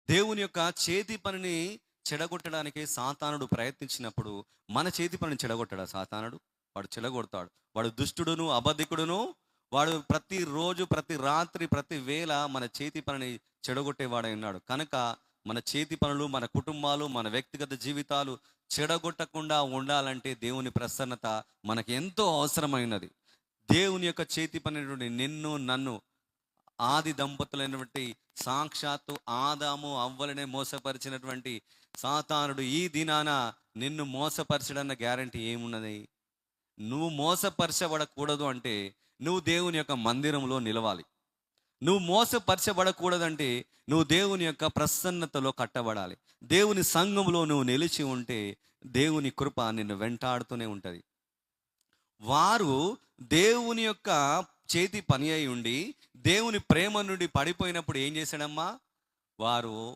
దేవుని యొక్క చేతి పనిని చెడగొట్టడానికి సాతానుడు ప్రయత్నించినప్పుడు మన చేతి పనిని చెడగొట్టాడా సాతానుడు? వాడు చెడగొడతాడు. వాడు దుష్టుడును, అబద్ధికుడును. వాడు ప్రతిరోజు, ప్రతి రాత్రి, ప్రతి వేళ మన చేతి పనిని చెడగొట్టేవాడై ఉన్నాడు. కనుక మన చేతి పనులు, మన కుటుంబాలు, మన వ్యక్తిగత జీవితాలు చెడగొట్టకుండా ఉండాలంటే దేవుని ప్రసన్నత మనకి ఎంతో అవసరమైనది. దేవుని యొక్క చేతి పని నిన్ను, నన్ను, ఆది దంపతులైనటువంటి సాక్షాత్తు ఆదాము అవ్వలనే మోసపరిచినటువంటి సాతానుడు ఈ దినాన నిన్ను మోసపరచడన్న గ్యారంటీ ఏమున్నది? నువ్వు మోసపరచబడకూడదు అంటే నువ్వు దేవుని యొక్క మందిరంలో నిలవాలి. నువ్వు మోసపరచబడకూడదంటే నువ్వు దేవుని యొక్క ప్రసన్నతలో కట్టబడాలి. దేవుని సంఘంలో నువ్వు నిలిచి ఉంటే దేవుని కృప నిన్ను వెంటాడుతూనే ఉంటుంది. వారు దేవుని యొక్క చేతి పని అయి ఉండి దేవుని ప్రేమ నుండి పడిపోయినప్పుడు ఏం చేశాడమ్మా? వారు